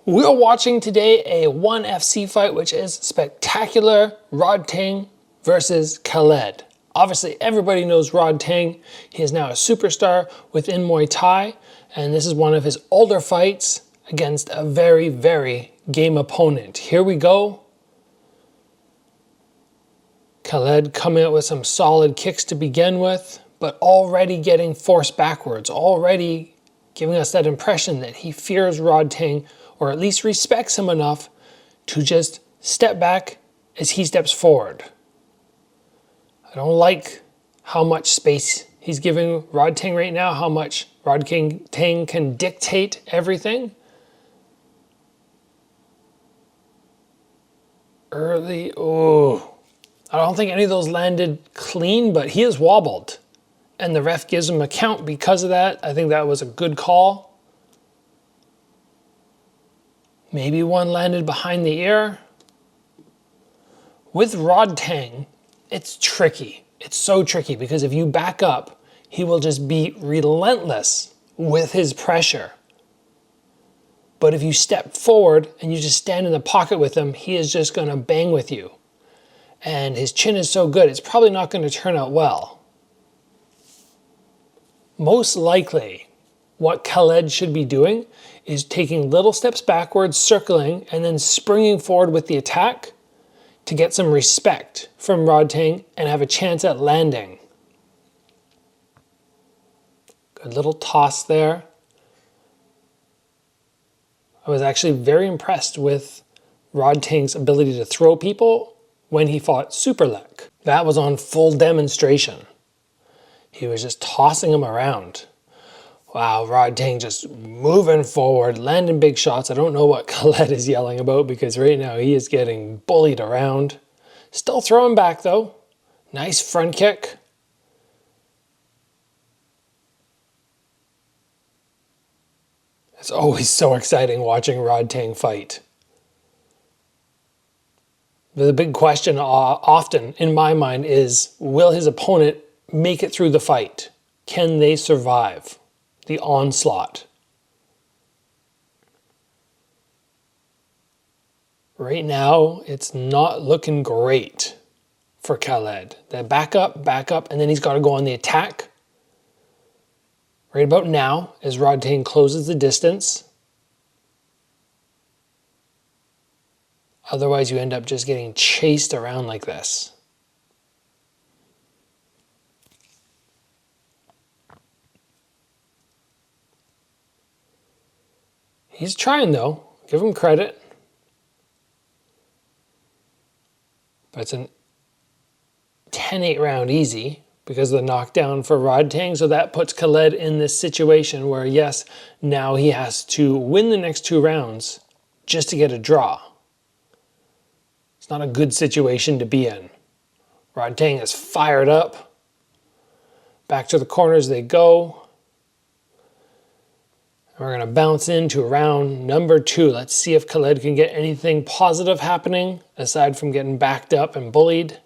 We're watching today a 1FC fight, which is spectacular. Rodtang versus Khaled. Obviously, everybody knows Rodtang. He is now a superstar within Muay Thai, and this is one of his older fights against a very, very game opponent. Here we go. Khaled coming out with some solid kicks to begin with, but already getting forced backwards, already giving us that impression that he fears Rodtang, or at least respects him enough to just step back as he steps forward. I don't like how much space he's giving Rodtang right now, how much Rodtang can dictate everything. Early, oh, I don't think any of those landed clean, but he is wobbled. And the ref gives him a count because of that. I think that was a good call. Maybe one landed behind the ear. With Rodtang, it's tricky. It's so tricky because if you back up, he will just be relentless with his pressure. But if you step forward and you just stand in the pocket with him, he is just going to bang with you. And his chin is so good, it's probably not going to turn out well. Most likely, what Khaled should be doing is taking little steps backwards, circling, and then springing forward with the attack to get some respect from Rodtang and have a chance at landing. Good little toss there. I was actually very impressed with Rodtang's ability to throw people when he fought Superlek. That was on full demonstration. He was just tossing him around. Wow, Rodtang just moving forward, landing big shots. I don't know what Khaled is yelling about because right now he is getting bullied around. Still throwing back though. Nice front kick. It's always so exciting watching Rodtang fight. The big question often in my mind is, will his opponent make it through the fight? Can they survive the onslaught? Right now, it's not looking great for Khaled. The back up, and then he's got to go on the attack. Right about now, as Rodtang closes the distance. Otherwise, you end up just getting chased around like this. He's trying though, give him credit. But it's a 10-8 round easy because of the knockdown for Rodtang. So that puts Khaled in this situation where yes, now he has to win the next 2 rounds just to get a draw. It's not a good situation to be in. Rodtang is fired up. Back to the corners they go. We're going to bounce into round number 2. Let's see if Khaled can get anything positive happening aside from getting backed up and bullied.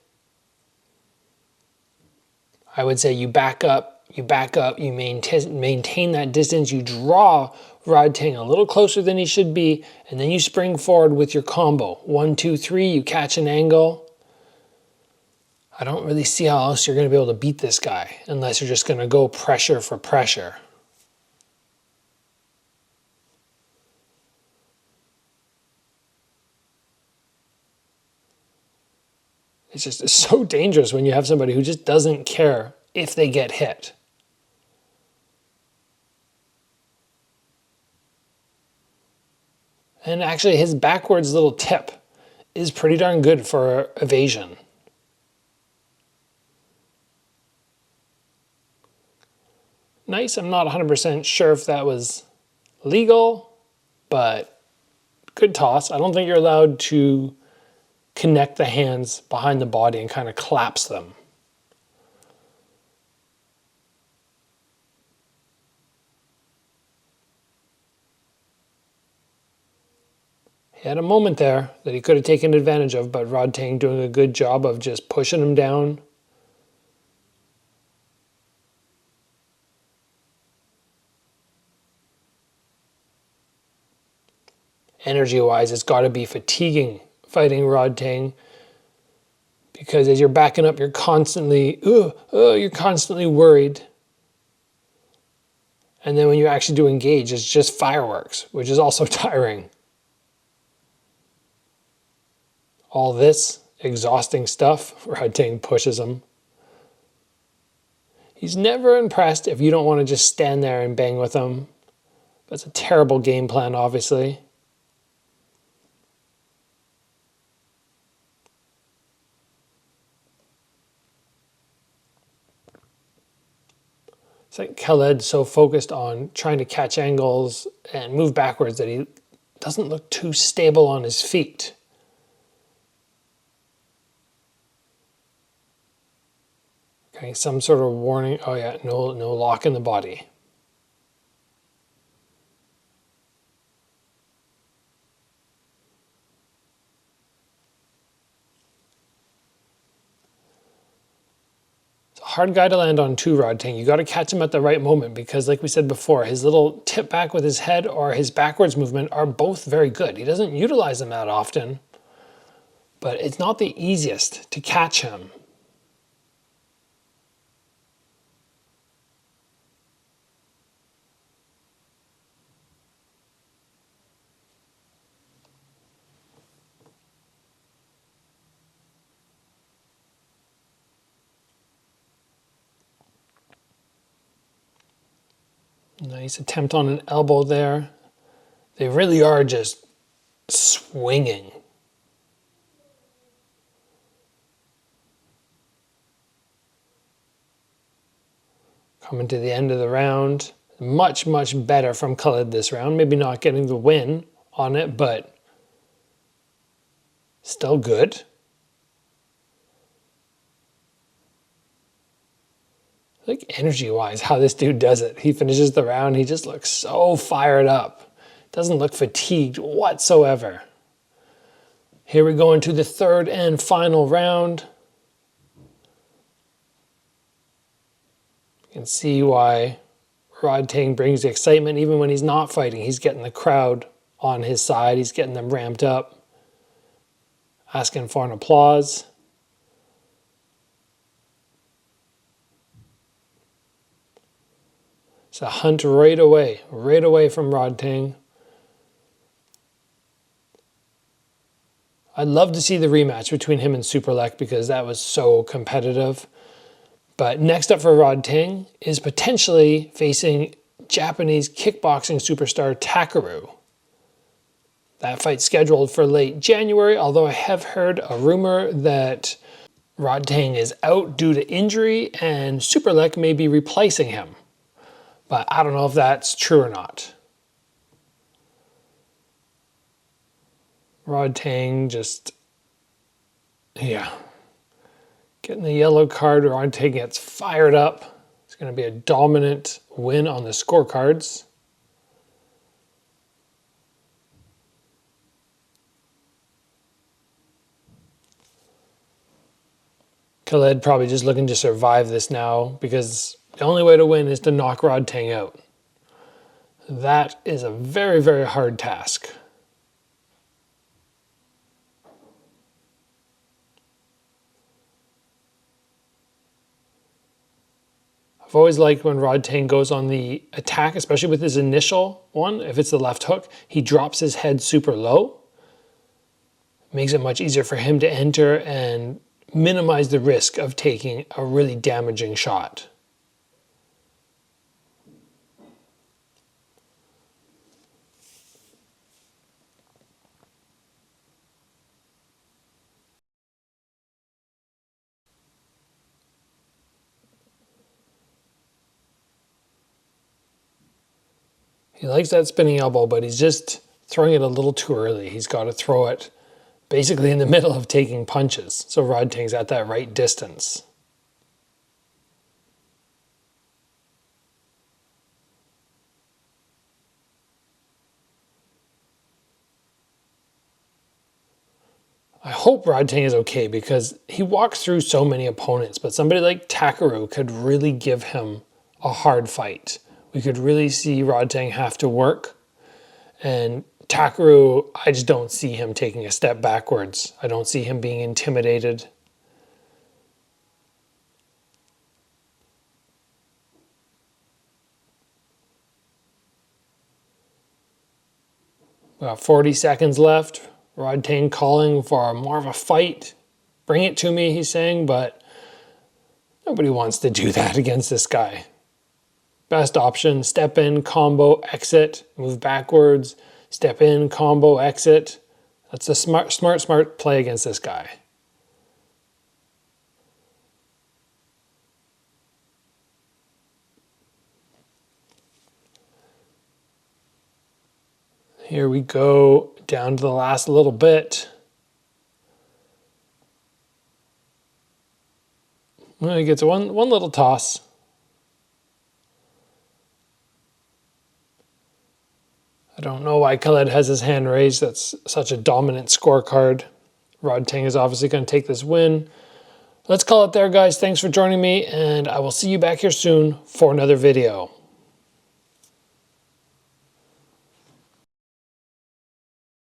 I would say you back up, you maintain that distance, you draw Rodtang a little closer than he should be, and then you spring forward with your combo. 1, 2, 3, you catch an angle. I don't really see how else you're going to be able to beat this guy unless you're just going to go pressure for pressure. It's just so dangerous when you have somebody who just doesn't care if they get hit. And actually his backwards little tip is pretty darn good for evasion. Nice, I'm not 100% sure if that was legal, but good toss. I don't think you're allowed to connect the hands behind the body and kind of collapse them. He had a moment there that he could have taken advantage of, but Rodtang doing a good job of just pushing him down. energy-wise, it's got to be fatiguing fighting Rodtang, because as you're backing up, you're constantly worried. And then when you actually do engage, it's just fireworks, which is also tiring. All this exhausting stuff, Rodtang pushes him. He's never impressed if you don't want to just stand there and bang with him. That's a terrible game plan, obviously. It's like Khaled's so focused on trying to catch angles and move backwards that he doesn't look too stable on his feet. Okay, some sort of warning. Oh yeah, no lock in the body. It's a hard guy to land on too, Rodtang. You got to catch him at the right moment because, like we said before, his little tip back with his head or his backwards movement are both very good. He doesn't utilize them that often, but it's not the easiest to catch him. Nice attempt on an elbow there. They really are just swinging. Coming to the end of the round. Much better from Khaled this round. Maybe not getting the win on it, but still good. Like energy-wise, how this dude does it. He finishes the round, he just looks so fired up. Doesn't look fatigued whatsoever. Here we go into the third and final round. You can see why Rodtang brings the excitement even when he's not fighting. He's getting the crowd on his side. He's getting them ramped up, asking for an applause. It's a hunt right away from Rodtang. I'd love to see the rematch between him and Superlek because that was so competitive. But next up for Rodtang is potentially facing Japanese kickboxing superstar Takeru. That fight's scheduled for late January, although I have heard a rumor that Rodtang is out due to injury and Superlek may be replacing him. But I don't know if that's true or not. Rodtang just, yeah. Getting the yellow card, Rodtang gets fired up. It's going to be a dominant win on the scorecards. Khaled probably just looking to survive this now because the only way to win is to knock Rodtang out. That is a very hard task. I've always liked when Rodtang goes on the attack, especially with his initial one. If it's the left hook, he drops his head super low. Makes it much easier for him to enter and minimize the risk of taking a really damaging shot. He likes that spinning elbow, but he's just throwing it a little too early. He's got to throw it basically in the middle of taking punches, so Rodtang's at that right distance. I hope Rodtang is okay because he walks through so many opponents, but somebody like Takeru could really give him a hard fight. We could really see Rodtang have to work, and Takaru, I just don't see him taking a step backwards. I don't see him being intimidated. About 40 seconds left. Rodtang calling for more of a fight. Bring it to me, he's saying, but nobody wants to do that against this guy. Best option, step in, combo, exit, move backwards, step in, combo, exit. That's a smart play against this guy. Here we go, down to the last little bit. He gets one little toss. I don't know why Khaled has his hand raised. That's such a dominant scorecard. Rodtang is obviously going to take this win. Let's call it there, guys. Thanks for joining me, and I will see you back here soon for another video.